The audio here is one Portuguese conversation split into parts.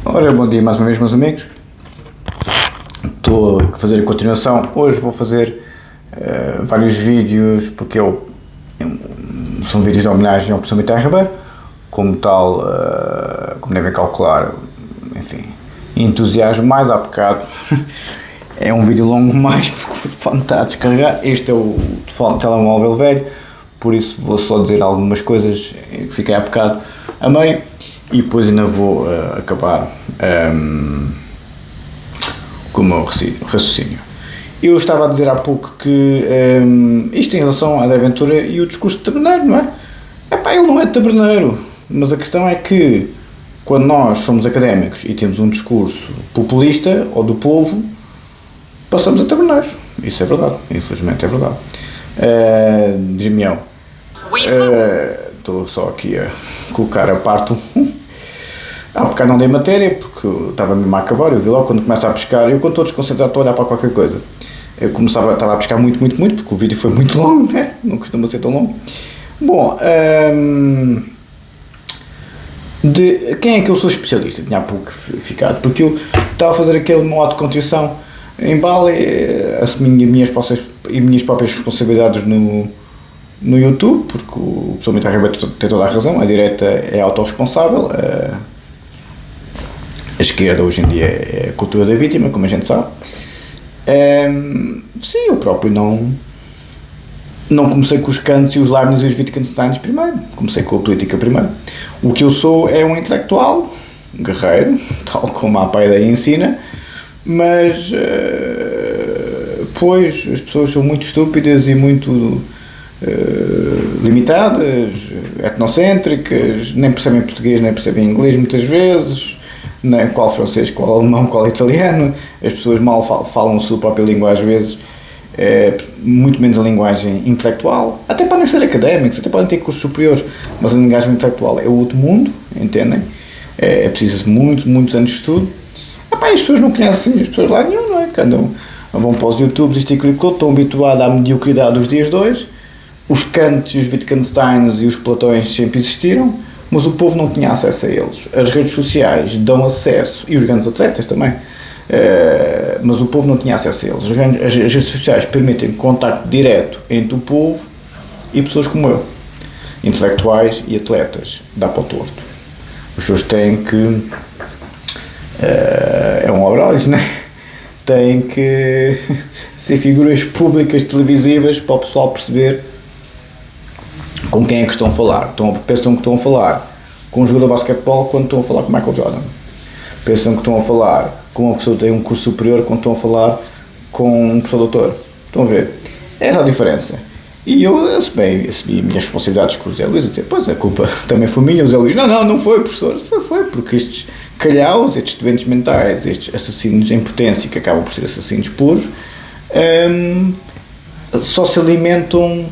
Ora, bom dia mais uma vez, meus amigos. Estou a fazer a continuação. Hoje vou fazer vários vídeos, porque são vídeos de homenagem ao professor Miguel Ribeiro. Como tal, como devem calcular, enfim, entusiasmo mais há bocado. É um vídeo longo mais porque o telefone está a descarregar. Este é o telemóvel velho, por isso vou só dizer algumas coisas que fiquei há bocado a meio e depois ainda vou acabar com o meu raciocínio. Eu estava a dizer há pouco que isto em relação à Aventura e o discurso de taberneiro, não é? Epá, ele não é taberneiro, mas a questão é que quando nós somos académicos e temos um discurso populista ou do povo, passamos a taberneiros. Isso é verdade, infelizmente é verdade. Dimião. Estou só aqui a colocar a parte 1. Há bocado não dei matéria porque eu estava mesmo a acabar. Eu vi logo quando começa a pescar. Eu, quando estou desconcentrado, estou a olhar para qualquer coisa. Eu estava a pescar muito, porque o vídeo foi muito longo, né? Não costuma ser tão longo. Bom, de quem é que eu sou especialista? Tinha há pouco ficado, porque eu estava a fazer aquele modo de contrição em Bali, assumi as minhas próprias responsabilidades no YouTube, porque o professor Miguel Ribeiro tem toda a razão, a direita é autorresponsável, a esquerda hoje em dia é a cultura da vítima, como a gente sabe. Sim, eu próprio não comecei com os Kants e os Leibniz e os Wittgensteins primeiro, comecei com a política primeiro. O que eu sou é um intelectual, guerreiro, tal como a paideia ensina, mas pois as pessoas são muito estúpidas e muito limitadas, etnocêntricas, nem percebem português, nem percebem inglês muitas vezes, nem qual francês, qual alemão, qual italiano. As pessoas mal falam a sua própria língua às vezes, muito menos a linguagem intelectual. Até podem ser académicos, até podem ter cursos superiores, mas a linguagem intelectual é outro mundo, entendem? É preciso muitos anos de estudo. Epá, as pessoas não conhecem as pessoas lá nenhum, não é? Que vão para os YouTube, isto e aquilo, estão habituados à mediocridade dos dias de hoje. Os Kants e os Wittgensteins e os Platões sempre existiram, mas o povo não tinha acesso a eles. As redes sociais dão acesso, e os grandes atletas também, mas o povo não tinha acesso a eles. As redes sociais permitem contacto direto entre o povo e pessoas como eu, intelectuais e atletas. Dá para o torto. As pessoas têm que... é um obrário, não é? Têm que ser figuras públicas televisivas para o pessoal perceber com quem é que estão a falar. Pensam que estão a falar com um jogador de basquetebol quando estão a falar com Michael Jordan. Pensam que estão a falar com uma pessoa que tem um curso superior quando estão a falar com um professor doutor. Estão a ver? Essa é a diferença. E eu assumi minhas responsabilidades com o Zé Luís, a dizer, pois a culpa também foi minha, o Zé Luís, não foi, professor, foi porque estes calhaus, estes doentes mentais, estes assassinos em potência, que acabam por ser assassinos puros, só se alimentam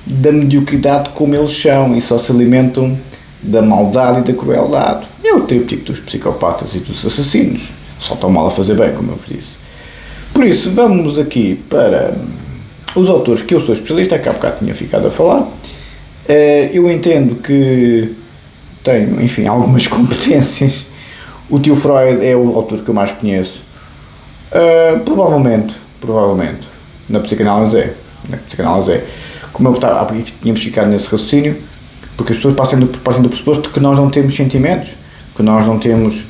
da mediocridade como eles são e só se alimentam da maldade e da crueldade. É o tríptico dos psicopatas e dos assassinos, só estão mal a fazer bem, como eu vos disse. Por isso, vamos aqui para os autores que eu sou especialista, que há bocado tinha ficado a falar. Eu entendo que tenho, enfim, algumas competências. O tio Freud é o autor que eu mais conheço. Provavelmente, na psicanálise é. Como eu tínhamos ficado nesse raciocínio, porque as pessoas passam do pressuposto que nós não temos sentimentos, que nós não temos,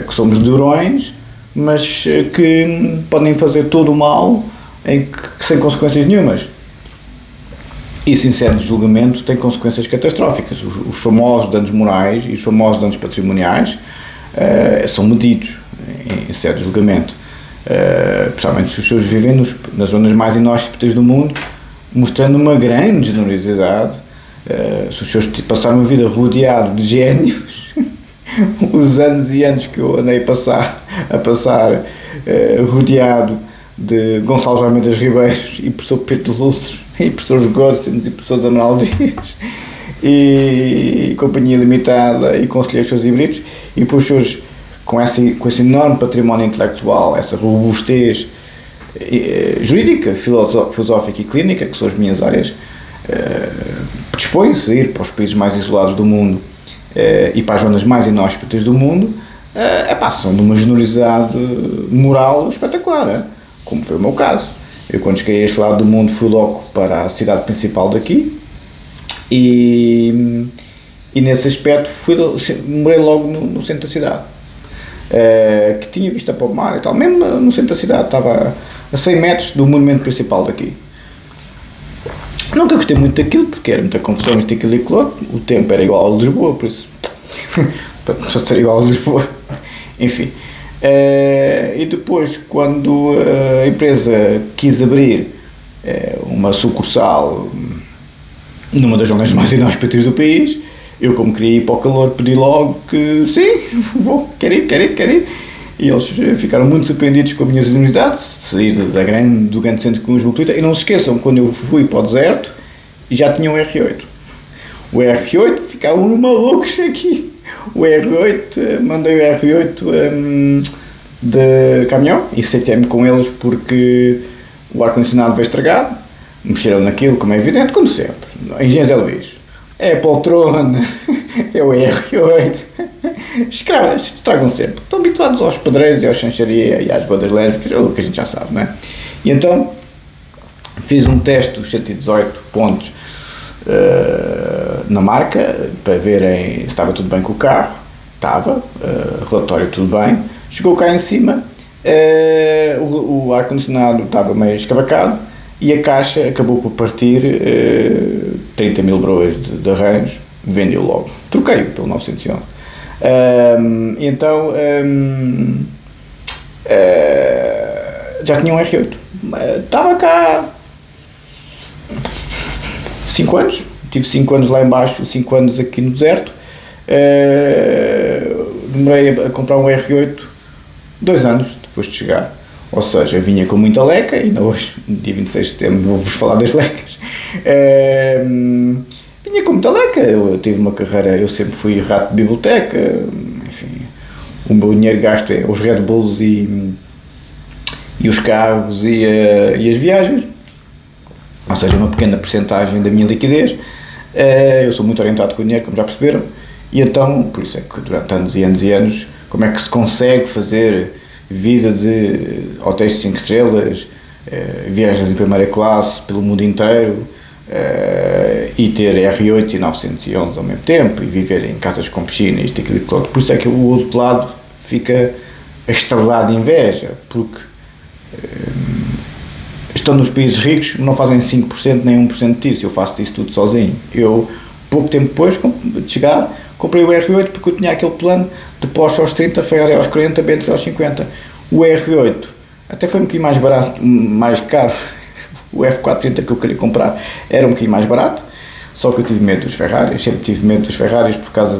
que somos durões, mas que podem fazer todo o mal sem consequências nenhumas. E sincero julgamento tem consequências catastróficas. Os famosos danos morais e os famosos danos patrimoniais são medidos em certo julgamento, principalmente se os pessoas vivem nas zonas mais inóspitas do mundo, mostrando uma grande generosidade. Se os pessoas passaram a vida rodeado de génios, os anos e anos que eu andei a passar rodeado de Gonçalo Almeida Ribeiros e professor Pedro Lúcio e professores Góssens e professores Amaral Dias e Companhia Limitada e conselheiros seus híbridos, e depois pessoas com esse enorme património intelectual, essa robustez jurídica, filosófica e clínica, que são as minhas áreas, dispõem-se a ir para os países mais isolados do mundo e para as zonas mais inóspitas do mundo, são de uma generosidade moral espetacular, como foi o meu caso. Eu, quando cheguei a este lado do mundo, fui logo para a cidade principal daqui e nesse aspecto morei logo no centro da cidade, que tinha vista para o mar e tal, mesmo no centro da cidade, estava a 100 metros do monumento principal daqui. Nunca gostei muito daquilo, porque era muita confusão, isto, aquilo e aquilo outro. O tempo era igual ao de Lisboa, por isso, para começar a ser igual ao de Lisboa, enfim. E depois, quando a empresa quis abrir uma sucursal numa das zonas mais inóspitas do país, eu, como queria ir para o calor, pedi logo que sim, quero ir. E eles ficaram muito surpreendidos com as minhas unidades, de sair do grande centro cosmopolita. E não se esqueçam, quando eu fui para o deserto, já tinha um R8. O R8, ficavam malucos aqui. O R8, mandei o R8 de caminhão e sentei-me com eles porque o ar-condicionado veio estragado. Mexeram naquilo, como é evidente, como sempre. Engenheiros é Luís. É a poltrona, é o R8. Estragam sempre. Estão habituados aos pedreiros e à chancharia e às bodas lésbicas, o que a gente já sabe, não é? E então fiz um teste dos 118 pontos na marca para verem se estava tudo bem com o carro. Estava, relatório tudo bem. Chegou cá em cima, o ar-condicionado estava meio escavacado e a caixa acabou por partir 30 mil broas de arranjo. Vendeu logo. Troquei-o pelo 911. Então já tinha um R8. Estava cá 5 anos. Tive 5 anos lá em baixo, 5 anos aqui no deserto. Demorei a comprar um R8 2 anos depois de chegar. Ou seja, vinha com muita leca, e ainda hoje, no dia 26 de setembro, vou-vos falar das lecas. Vinha com muita leca, eu tive uma carreira, eu sempre fui rato de biblioteca, enfim, o meu dinheiro gasto é os Red Bulls e os carros e as viagens, ou seja, uma pequena porcentagem da minha liquidez. Eu sou muito orientado com o dinheiro, como já perceberam, e então, por isso é que durante anos e anos e anos, como é que se consegue fazer vida de hotéis de 5 estrelas, viagens em primeira classe pelo mundo inteiro, e ter R8 e 911 ao mesmo tempo, e viver em casas com piscina, isto, aquilo e aquilo outro. Por isso é que o outro lado fica a estrelar de inveja, porque estão nos países ricos, não fazem 5% nem 1% disso. Eu faço isso tudo sozinho. Eu, pouco tempo depois de chegar, comprei o R8 porque eu tinha aquele plano de Porsche aos 30, Ferrari aos 40, Bentley aos 50. O R8 até foi um bocadinho mais barato, mais caro. O F430 que eu queria comprar era um bocadinho mais barato, só que eu tive medo dos Ferraris, sempre tive medo dos Ferraris por causa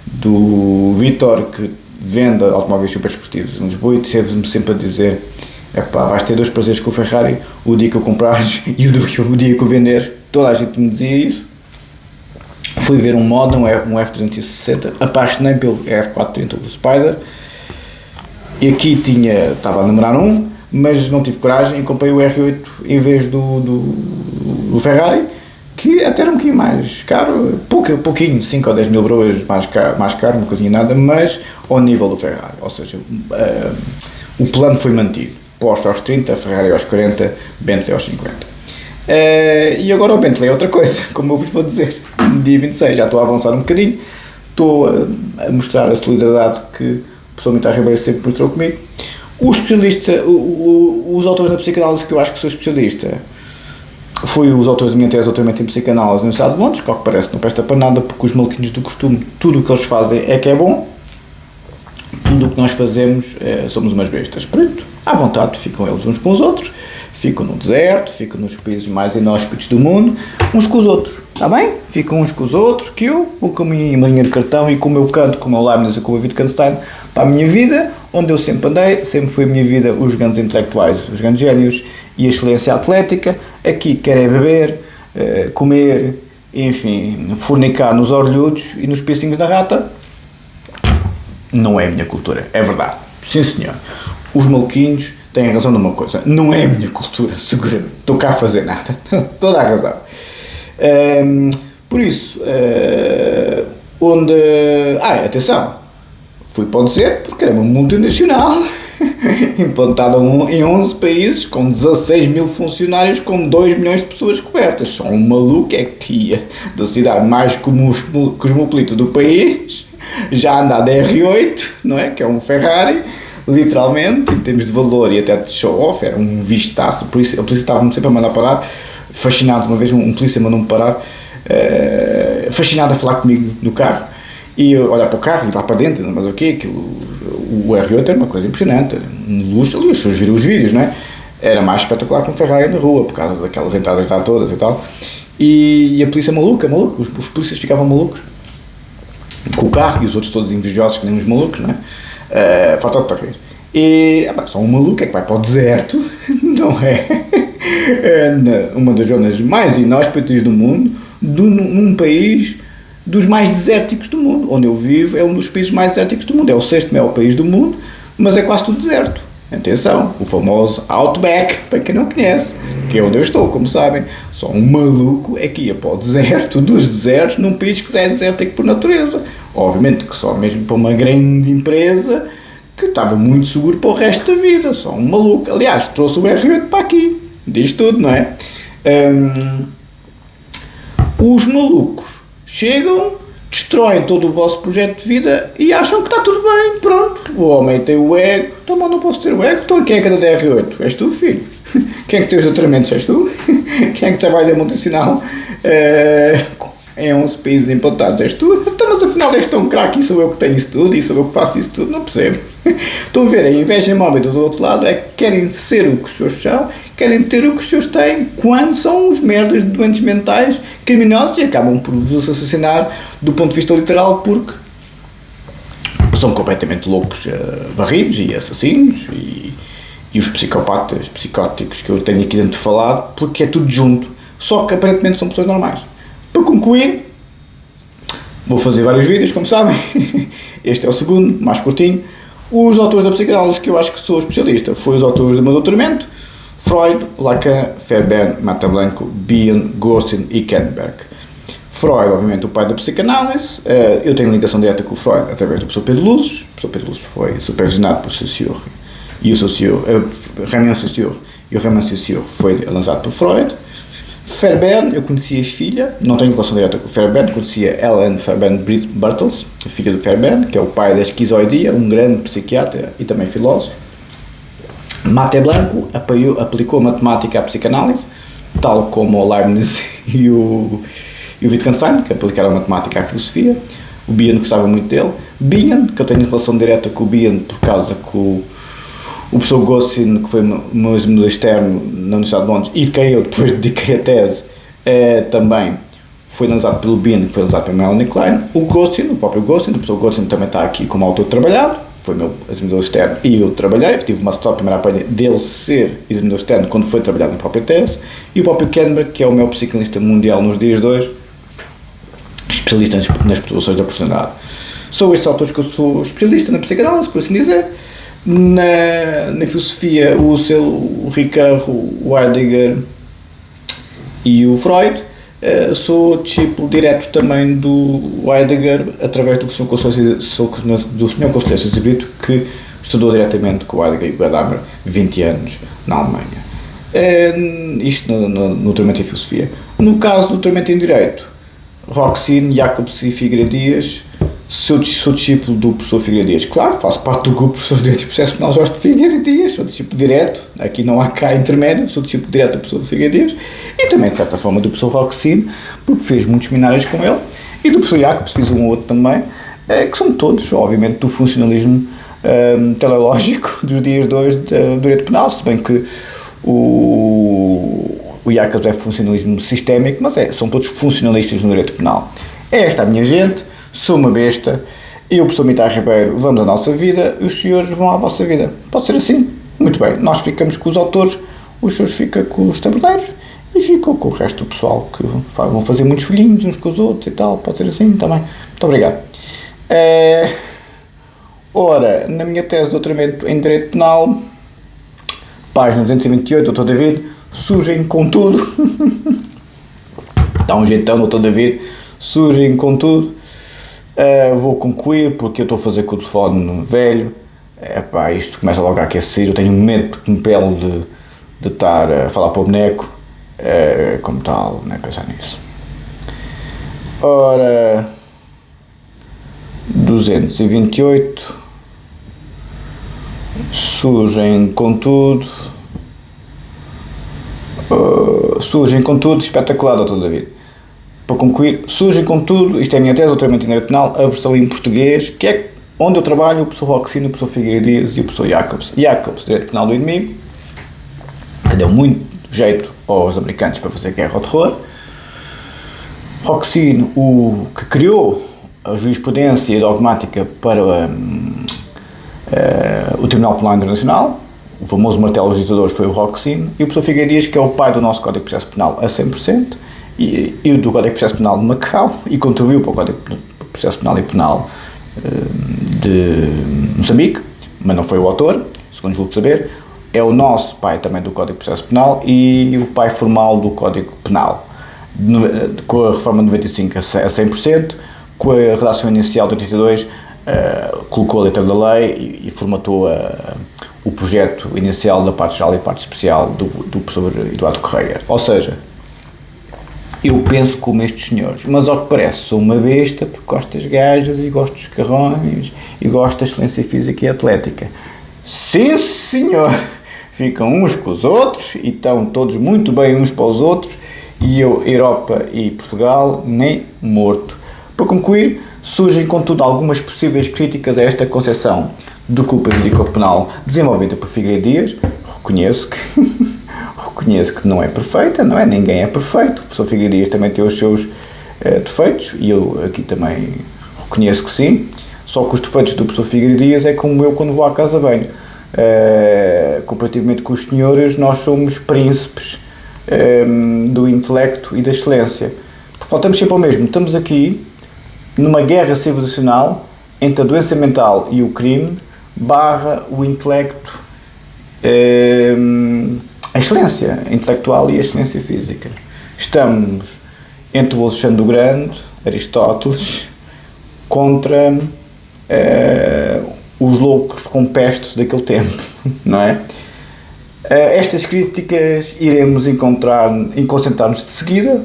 do Vitor, que vende automóveis super esportivos em Lisboa, e teve-me sempre a dizer: epá, vais ter 2 prazeres com o Ferrari, o dia que eu comprares e o dia que eu vender. Toda a gente me dizia isso. Fui ver um Model, um F360, apaixonei pelo F430, o Spider, e aqui estava a namorar mas não tive coragem e comprei o R8 em vez do Ferrari, que até era um bocadinho mais caro, pouquinho, 5 ou 10 mil broas mais caro, uma coisinha nada, mas ao nível do Ferrari, ou seja, o plano foi mantido. Porsche aos 30, Ferrari aos 40, Bentley aos 50. E agora o Bentley é outra coisa, como eu vos vou dizer. No dia 26 já estou a avançar um bocadinho, estou a mostrar a solidariedade que o professor Mitar Ribeiro sempre mostrou comigo. O especialista, os autores da psicanálise que eu acho que sou especialista, foi os autores da minha tese de doutoramento em psicanálise na Universidade de Londres, que ao que parece não presta para nada, porque os maluquinhos do costume, tudo o que eles fazem é que é bom, tudo o que nós fazemos somos umas bestas. Pronto, à vontade, ficam eles uns com os outros, ficam no deserto, ficam nos países mais inóspitos do mundo, uns com os outros, está bem? Ficam uns com os outros, que eu vou com a minha linha de cartão e com o meu canto, com o meu Leibniz e com o Wittgenstein, para a minha vida, onde eu sempre andei, sempre foi a minha vida os grandes intelectuais, os grandes génios e a excelência atlética. Aqui querem beber, comer, enfim, fornicar nos orelhudos e nos piercings da rata. Não é a minha cultura, é verdade. Sim, senhor. Os maluquinhos têm razão numa coisa, não é a minha cultura, seguramente. Estou cá a fazer nada, toda a razão. Por isso, atenção, Fui para o deserto porque era uma multinacional implantada em 11 países com 16 mil funcionários com 2 milhões de pessoas cobertas. Só um maluco é que ia da cidade mais cosmopolita do país, já anda de R8, não é? Que é um Ferrari, literalmente, em termos de valor e até de show-off, era um vistaço. A polícia estava-me sempre a mandar parar, fascinado. Uma vez um polícia mandou-me parar, fascinado a falar comigo no carro, e eu olhar para o carro e lá para dentro, mas o quê? O R8 era uma coisa impressionante, era um luxo. Ali as pessoas viram os vídeos, não é? Era mais espetacular que um Ferrari na rua, por causa daquelas entradas lá todas e tal. E a polícia maluca, os polícias ficavam malucos com o carro, e os outros todos invejosos que nem os malucos, não é? Falta de rir. E só um maluco é que vai para o deserto, não é? Uma das zonas mais inóspitas do mundo, num país dos mais desérticos do mundo. Onde eu vivo é um dos países mais desérticos do mundo, é o 6º maior país do mundo, mas é quase tudo deserto. Atenção, o famoso Outback, para quem não conhece, que é onde eu estou, como sabem. Só um maluco é que ia para o deserto dos desertos, num país que já é desértico por natureza. Obviamente que só mesmo para uma grande empresa que estava muito seguro para o resto da vida. Só um maluco. Aliás, trouxe o R8 para aqui. Diz tudo, não é? Os malucos chegam, destroem todo o vosso projeto de vida e acham que está tudo bem, pronto. O homem tem o ego, então não posso ter o ego, então quem é que anda da R8? És tu, filho? Quem é que tem os doutoramentos? És tu? Quem é que trabalha multinacional em 11 países implantados? És tu? Então, mas afinal és tão craque e sou eu que tenho isso tudo e sou eu que faço isso tudo? Não percebo. Estão a ver, a inveja mórbida do outro lado é que querem ser o que os seus são, querem ter o que os seus têm, quando são os merdas de doentes mentais, criminosos, e acabam por vos assassinar do ponto de vista literal, porque são completamente loucos, varridos e assassinos, e os psicopatas, psicóticos que eu tenho aqui dentro de falar, porque é tudo junto, só que aparentemente são pessoas normais. Para concluir, vou fazer vários vídeos, como sabem. Este é o segundo, mais curtinho. Os autores da psicanálise que eu acho que sou especialista foram os autores do meu doutoramento: Freud, Lacan, Fairbairn, Matablanco, Bion, Gostin e Kenberg. Freud, obviamente, o pai da psicanálise. Eu tenho ligação direta com o Freud através do professor Pedro Luzes. O professor Pedro Luzes foi supervisionado por Saussure, e o Raymond Saussure, e o Raymond Saussure foi lançado por Freud. Fairbairn, eu conhecia a filha, não tenho relação direta com o Fairbairn, conhecia Ellen Fairbairn Bartels, a filha do Fairbairn, que é o pai da esquizoidia, um grande psiquiatra e também filósofo. Matablanco aplicou matemática à psicanálise, tal como o Leibniz e o Wittgenstein, que aplicaram a matemática à filosofia. O Bion gostava muito dele. Bion, que eu tenho relação direta com o Bion por causa que o professor Gostin, que foi meu examinador externo na Universidade de Londres, e de quem eu depois dediquei a tese, também foi lançado pelo Bion, que foi lançado pela Melanie Klein. O próprio Gostin, o professor Gostin também está aqui como autor trabalhado, foi meu examinador externo e eu trabalhei, tive uma sorte, primeira apanha dele ser examinador externo quando foi trabalhado na própria tese. E o próprio Kenberg, que é o meu psicanalista mundial nos dias de hoje, especialista nas perturbações da personalidade. São estes autores que eu sou especialista na psicanálise, por assim dizer. Na filosofia, o Husserl, o Ricoeur, o Heidegger e o Freud. Sou discípulo direto também do Heidegger, através do Sr. Constelações de Brito, que estudou diretamente com o Heidegger e o Gadamer 20 anos na Alemanha. Isto no doutoramento em filosofia. No caso do doutoramento em direito, Roxin, Jacobs e Figueiredo Dias. Sou discípulo do professor Figueiredo Dias. Claro, faço parte do grupo professor de Direito e Processo Penal Jorge de Figueiredo Dias, sou discípulo direto, aqui não há cá intermédio, sou discípulo direto do professor Figueiredo Dias e também, de certa forma, do professor Roxin, porque fiz muitos seminários com ele, e do professor Jacobs fiz um ou outro também, que são todos, obviamente, do funcionalismo teleológico dos dias de hoje do direito penal, se bem que o Jacobs é funcionalismo sistémico, mas são todos funcionalistas no direito penal. É esta a minha gente. Sou uma besta, eu, o professor Mitar Ribeiro, vamos à nossa vida e os senhores vão à vossa vida. Pode ser assim? Muito bem, nós ficamos com os autores, os senhores ficam com os taberneiros e ficam com o resto do pessoal que vão fazer muitos filhinhos uns com os outros e tal. Pode ser assim também. Muito obrigado. Ora, na minha tese de doutoramento em Direito Penal, página 228, Dr. David, surgem com tudo. Dá um jeitão, Dr. David, surgem com tudo. Vou concluir porque eu estou a fazer com o telefone velho. Epá, isto começa logo a aquecer. Eu tenho medo que me pele de estar a falar para o boneco. Como tal, nem pensar nisso. Ora, 228 surgem com tudo. Surgem com tudo, espetacular, doutor David. Para concluir, surgem com tudo, isto é a minha tese, doutoramento em Direito Penal, a versão em português, que é onde eu trabalho, o professor Roxino, o professor Figueiredo Dias e o professor Jacobs. Jacobs, Direito Penal do Inimigo, que deu muito jeito aos americanos para fazer guerra ao terror. Roxino, o que criou a jurisprudência dogmática para o Tribunal Penal Internacional, o famoso martelo dos ditadores foi o Roxino, e o professor Figueiredo Dias, que é o pai do nosso Código de Processo Penal a 100%, e do Código de Processo Penal de Macau, e contribuiu para o Código de Processo Penal e Penal de Moçambique, mas não foi o autor, segundo julgo saber. É o nosso pai também do Código de Processo Penal e o pai formal do Código Penal, com a reforma de 95 a 100%, com a redação inicial de 82, colocou a letra da lei e formatou o projeto inicial da parte geral e parte especial do professor Eduardo Correia. Ou seja, eu penso como estes senhores, mas ao que parece sou uma besta porque gosto das gajas e gosto dos carrões e gosto da excelência física e atlética. Sim, senhor! Ficam uns com os outros e estão todos muito bem uns para os outros, e eu, Europa e Portugal, nem morto. Para concluir, surgem contudo algumas possíveis críticas a esta concepção de culpa jurídico-penal desenvolvida por Figueiredo Dias. Reconheço que não é perfeita, não é? Ninguém é perfeito. O professor Figueiredo Dias também tem os seus defeitos, e eu aqui também reconheço que sim. Só que os defeitos do professor Figueiredo Dias é como eu quando vou à casa de banho. Comparativamente com os senhores, nós somos príncipes do intelecto e da excelência. Faltamos sempre ao mesmo. Estamos aqui numa guerra civilizacional entre a doença mental e o crime, barra o intelecto, a excelência intelectual e a excelência física. Estamos entre o Alexandre o Grande, Aristóteles, contra os loucos com pestes daquele tempo, não é? Estas críticas iremos concentrar-nos de seguida,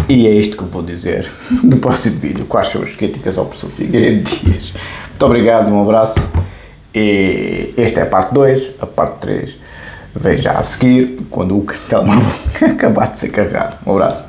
e é isto que eu vou dizer no próximo vídeo, quais são as críticas ao professor Figueiredo Dias. Muito obrigado, um abraço, e esta é a parte 2, a parte 3 vem já a seguir, quando o telemóvel acabar de ser carregado. Um abraço.